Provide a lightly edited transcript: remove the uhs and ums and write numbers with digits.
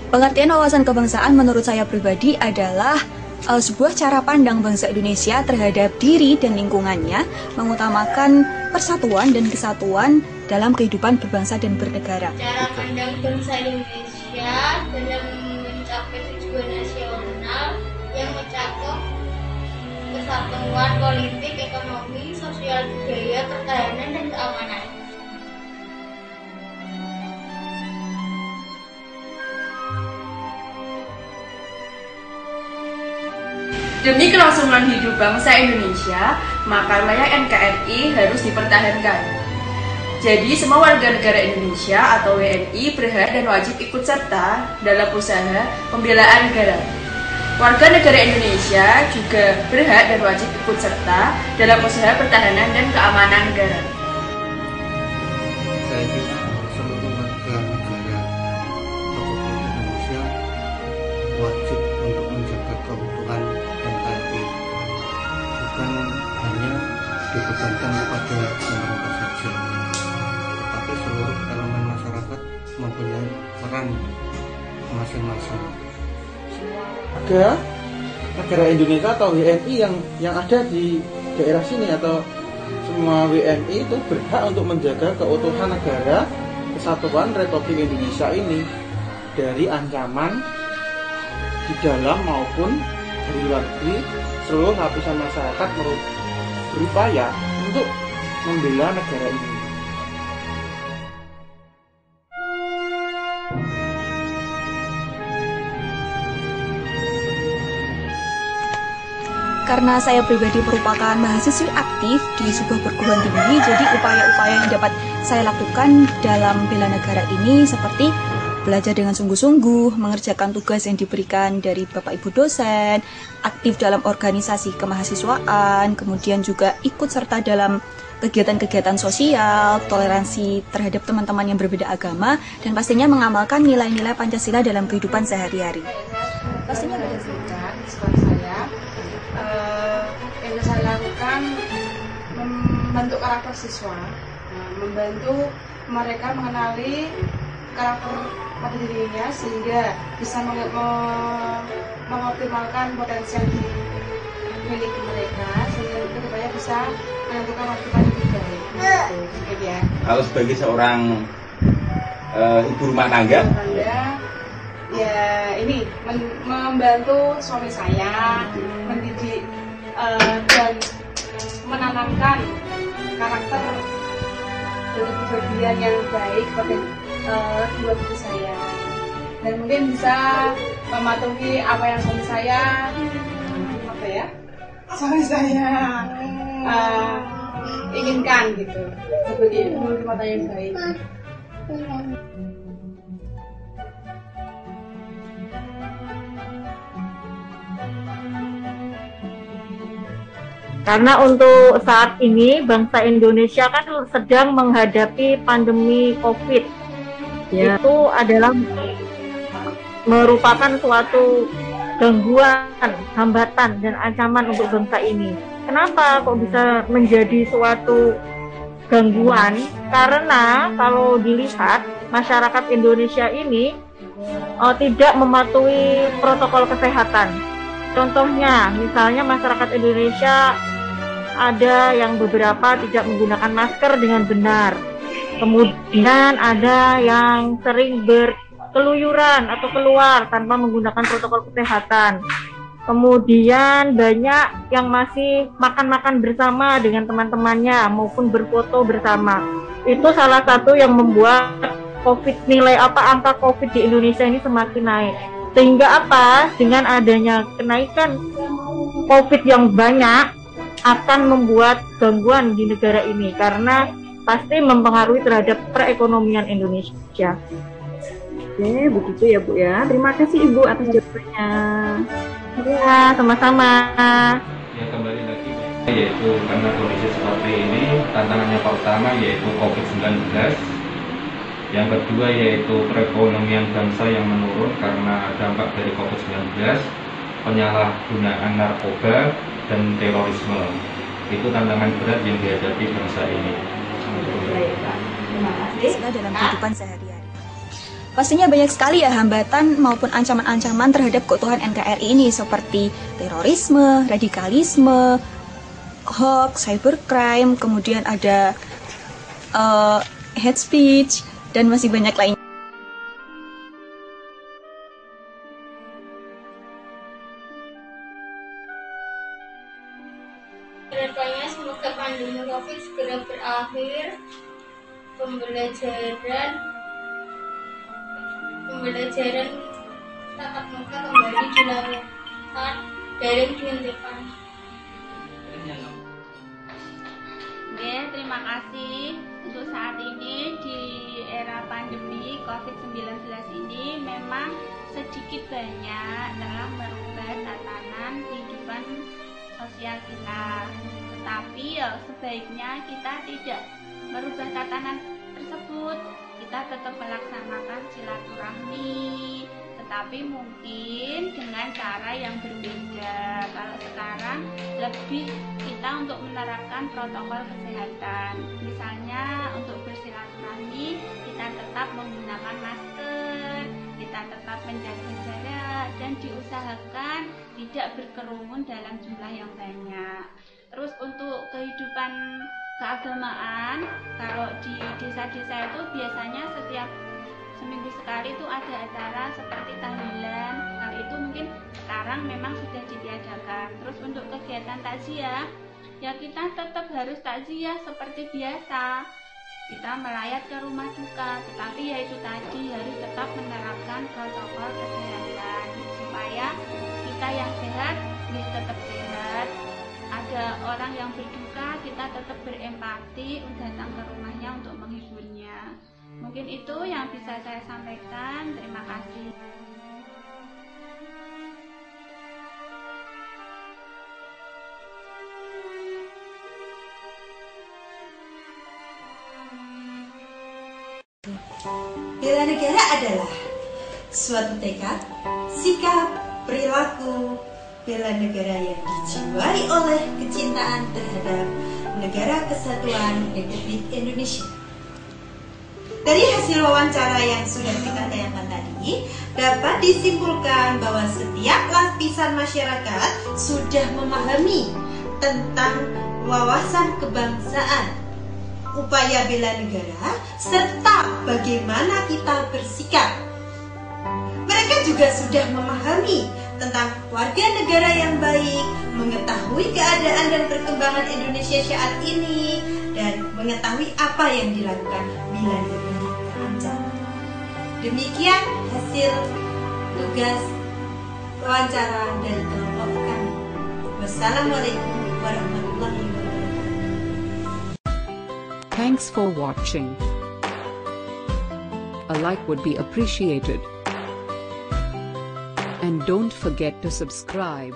Pengertian wawasan kebangsaan menurut saya pribadi adalah sebuah cara pandang bangsa Indonesia terhadap diri dan lingkungannya, mengutamakan persatuan dan kesatuan dalam kehidupan berbangsa dan bernegara. Cara pandang bangsa Indonesia dalam mencapai tujuan nasional yang mencakup kesatuan politik, ekonomi, sosial, budaya, pertahanan, dan keamanan. Demi kelangsungan hidup bangsa Indonesia, maka wilayah NKRI harus dipertahankan. Jadi, semua warga negara Indonesia atau WNI berhak dan wajib ikut serta dalam usaha pembelaan negara. Warga negara Indonesia juga berhak dan wajib ikut serta dalam usaha pertahanan dan keamanan negara. Saya kira seluruh warga negara Republik Indonesia wajib untuk menjaga keutuhan NKRI, bukan hanya dibebankan kepada pemerintah saja, tetapi seluruh elemen masyarakat mempunyai peran masing-masing. Warga negara Indonesia atau WNI yang ada di daerah sini atau semua WNI itu berhak untuk menjaga keutuhan negara kesatuan Republik Indonesia ini dari ancaman di dalam maupun dari luar negeri. Seluruh lapisan masyarakat berupaya untuk membela negara ini. Karena saya pribadi merupakan mahasiswi aktif di sebuah perguruan tinggi, jadi upaya-upaya yang dapat saya lakukan dalam bela negara ini seperti belajar dengan sungguh-sungguh, mengerjakan tugas yang diberikan dari Bapak Ibu dosen, aktif dalam organisasi kemahasiswaan, kemudian juga ikut serta dalam kegiatan-kegiatan sosial, toleransi terhadap teman-teman yang berbeda agama, dan pastinya mengamalkan nilai-nilai Pancasila dalam kehidupan sehari-hari. Pastinya berdasarkan sekolah saya, yang saya lakukan membentuk karakter siswa, membantu mereka mengenali karakter pada dirinya sehingga bisa mengoptimalkan potensi yang dimiliki mereka sehingga kedepannya bisa menentukan waktu yang lebih baik. Gitu ya. Kalau sebagai seorang ibu rumah tangga, ya ini membantu suami saya mendidik dan menanamkan karakter dan kepribadian yang baik pada dua putri saya, dan mungkin bisa mematuhi apa yang suami saya inginkan gitu, seperti ibu rumah tangga yang baik. Karena untuk saat ini bangsa Indonesia kan sedang menghadapi pandemi COVID. Ya. Itu adalah merupakan suatu gangguan, hambatan dan ancaman untuk bangsa ini. Kenapa kok bisa menjadi suatu gangguan? Karena kalau dilihat masyarakat Indonesia ini tidak mematuhi protokol kesehatan. Contohnya, misalnya masyarakat Indonesia ada yang beberapa tidak menggunakan masker dengan benar. Kemudian ada yang sering berkeluyuran atau keluar tanpa menggunakan protokol kesehatan. Kemudian banyak yang masih makan-makan bersama dengan teman-temannya maupun berfoto bersama. Itu salah satu yang membuat angka COVID di Indonesia ini semakin naik. Sehingga apa? Dengan adanya kenaikan COVID yang banyak akan membuat gangguan di negara ini karena pasti mempengaruhi terhadap perekonomian Indonesia. Oke, begitu ya Bu ya. Terima kasih Ibu atas jawabannya. Ya, sama-sama. Ya, kembali lagi yaitu karena kondisi seperti ini, tantangannya pertama yaitu COVID-19. Yang kedua yaitu perekonomian bangsa yang menurun karena dampak dari COVID-19, penyalahgunaan narkoba, dan terorisme. Itu tantangan berat yang dihadapi bangsa ini. Pancasila dalam kehidupan sehari-hari. Pastinya banyak sekali ya hambatan maupun ancaman-ancaman terhadap keutuhan NKRI ini seperti terorisme, radikalisme, hoax, cybercrime, kemudian ada hate speech, dan masih banyak lainnya. Harapannya semoga pandemi COVID segera berakhir, pembelajaran tatap muka kembali dilakukan, daring dihentikan. Terima kasih. Untuk saat ini di era pandemi COVID-19 ini memang sedikit banyak telah merubah tatanan kehidupan sosial kita. Tetapi sebaiknya kita tidak merubah tatanan tersebut. Kita tetap melaksanakan silaturahmi, tetapi mungkin dengan cara yang berbeda. Kalau sekarang lebih kita untuk menerapkan protokol kesehatan. Misalnya untuk bersilaturahmi kita tetap menggunakan masker, kita tetap menjaga jarak, dan diusahakan tidak berkerumun dalam jumlah yang banyak. Terus untuk kehidupan keagamaan, kalau di desa-desa itu biasanya setiap seminggu sekali itu ada acara seperti tahlilan. Hal itu mungkin sekarang memang sudah ditiadakan. Terus untuk kegiatan takziah, ya kita tetap harus takziah seperti biasa. Kita melayat ke rumah duka, tetapi ya itu tadi harus tetap menerapkan protokol kesehatan supaya kita yang sehat bisa tetap sehat. Ada orang yang berduka, kita tetap berempati datang ke rumahnya untuk menghiburnya. Mungkin itu yang bisa saya sampaikan. Terima kasih. Bela negara adalah suatu tekad, sikap, perilaku bela negara yang dijiwai oleh kecintaan terhadap Negara Kesatuan Republik Indonesia. Dari hasil wawancara yang sudah kita tayangkan tadi, dapat disimpulkan bahwa setiap lapisan masyarakat sudah memahami tentang wawasan kebangsaan, upaya bela negara, serta bagaimana kita bersikap. Mereka juga sudah memahami tentang warga negara yang baik, mengetahui keadaan dan perkembangan Indonesia saat ini, dan mengetahui apa yang dilakukan bila negara terancam. Demikian hasil tugas wawancara dari kelompok kami. Wassalamualaikum warahmatullahi wabarakatuh. Thanks for watching. A like would be appreciated. And don't forget to subscribe.